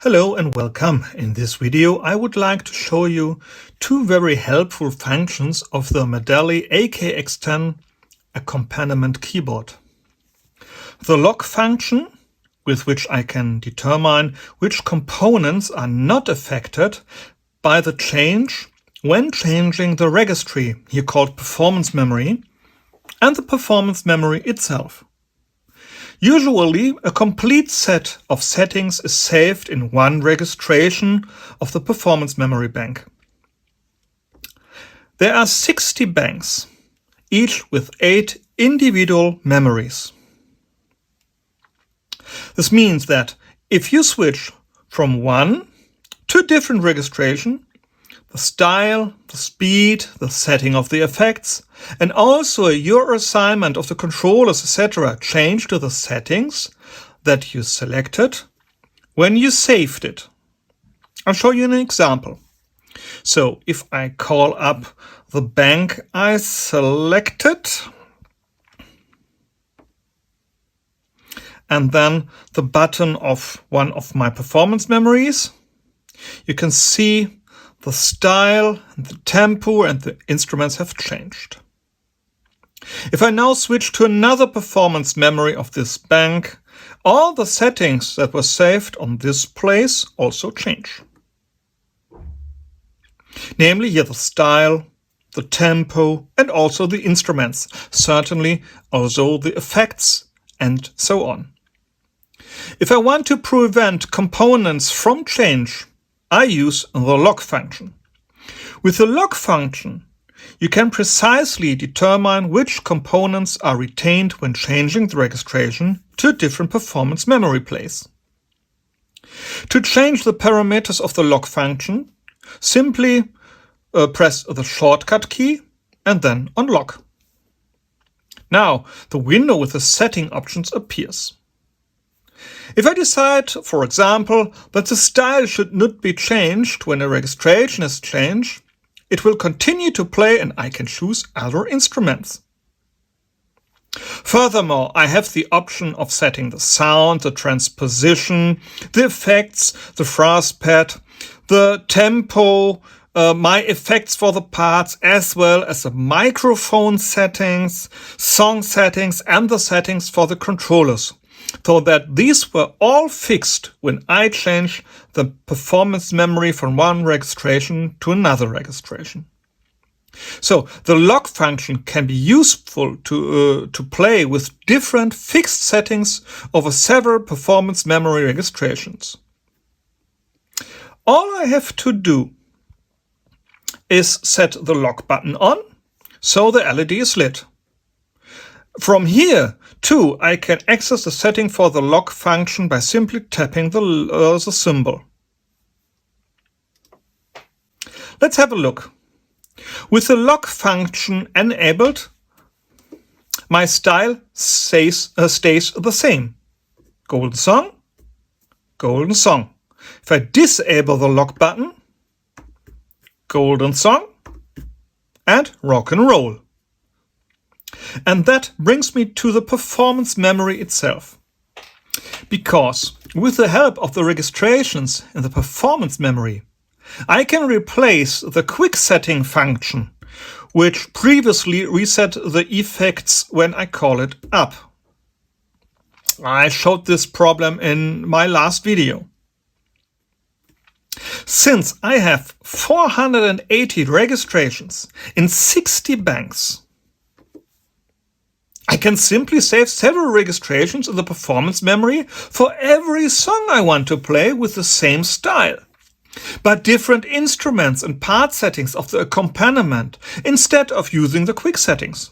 Hello and welcome. In this video I would like to show you two very helpful functions of the Medeli AKX10 accompaniment keyboard. The lock function, with which I can determine which components are not affected by the change when changing the registry, here called performance memory, and the performance memory itself. Usually, a complete set of settings is saved in one registration of the performance memory bank. There are 60 banks, each with 8 individual memories. This means that if you switch from one to a different registration, the style, the speed, the setting of the effects, and also your assignment of the controllers, etc. change to the settings that you selected when you saved it. I'll show you an example. So if I call up the bank I selected and then the button of one of my performance memories, you can see the style, the tempo and the instruments have changed. If I now switch to another performance memory of this bank, all the settings that were saved on this place also change. Namely here the style, the tempo and also the instruments, certainly also the effects and so on. If I want to prevent components from change, I use the lock function. With the lock function, you can precisely determine which components are retained when changing the registration to a different performance memory place. To change the parameters of the lock function, simply press the shortcut key and then unlock. Now the window with the setting options appears. If I decide, for example, that the style should not be changed when a registration is changed, it will continue to play and I can choose other instruments. Furthermore, I have the option of setting the sound, the transposition, the effects, the phrase pad, the tempo, my effects for the parts, as well as the microphone settings, song settings, and the settings for the controllers, so that these were all fixed when I changed the performance memory from one registration to another registration. So the lock function can be useful to play with different fixed settings over several performance memory registrations. All I have to do is set the lock button on, so the LED is lit. From here, too, I can access the setting for the lock function by simply tapping the symbol. Let's have a look. With the lock function enabled, my style stays the same. Golden song, golden song. If I disable the lock button, golden song and rock and roll. And that brings me to the performance memory itself. Because with the help of the registrations in the performance memory, I can replace the quick setting function, which previously reset the effects when I call it up. I showed this problem in my last video. Since I have 480 registrations in 60 banks, I can simply save several registrations in the performance memory for every song I want to play with the same style, but different instruments and part settings of the accompaniment instead of using the quick settings.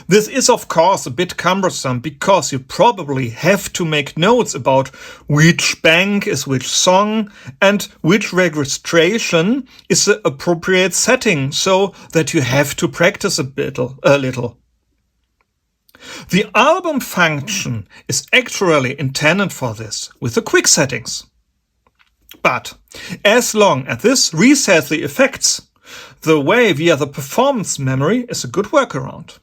This is of course a bit cumbersome because you probably have to make notes about which bank is which song and which registration is the appropriate setting, so that you have to practice a little. The album function is actually intended for this with the quick settings. But as long as this resets the effects, the way via the performance memory is a good workaround.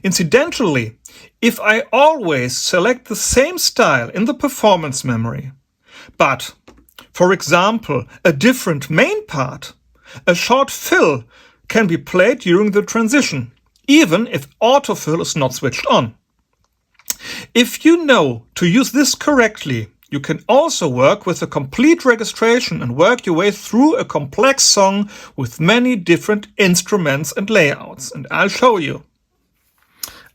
Incidentally, if I always select the same style in the performance memory, but For example, a different main part, a short fill, can be played during the transition, even if autofill is not switched on. If you know to use this correctly, you can also work with a complete registration and work your way through a complex song with many different instruments and layouts. And I'll show you.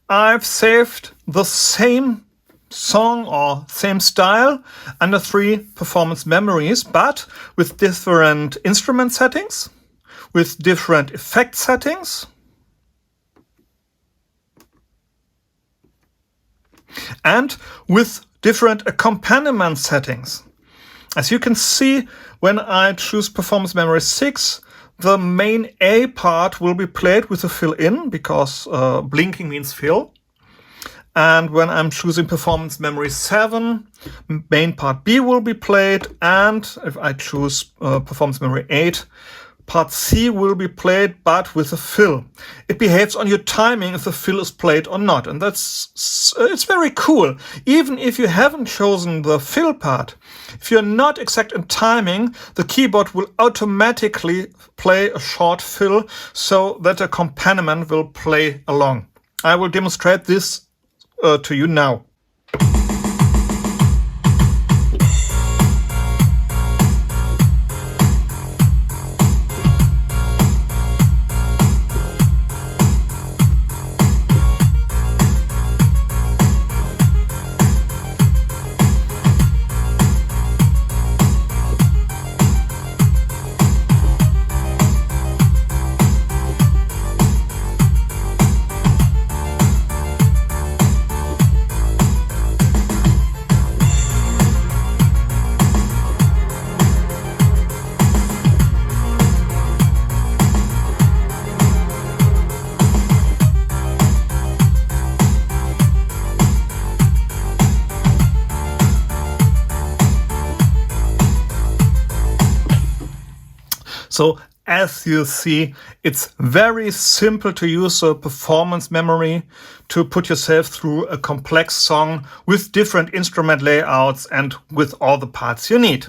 I've saved the same song or same style under 3 performance memories, but with different instrument settings, with different effect settings, and with different accompaniment settings. As you can see, when I choose performance memory 6, the main A part will be played with a fill-in, because blinking means fill. And when I'm choosing performance memory 7, main part B will be played, and if I choose performance memory 8, part C will be played, but with a fill. It behaves on your timing if the fill is played or not, and it's very cool. Even if you haven't chosen the fill part, if you're not exact in timing, the keyboard will automatically play a short fill so that the accompaniment will play along. I will demonstrate this to you now. So as you see, it's very simple to use a performance memory to put yourself through a complex song with different instrument layouts and with all the parts you need.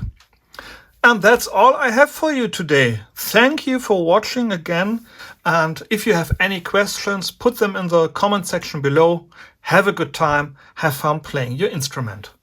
And that's all I have for you today. Thank you for watching again. And if you have any questions, put them in the comment section below. Have a good time. Have fun playing your instrument.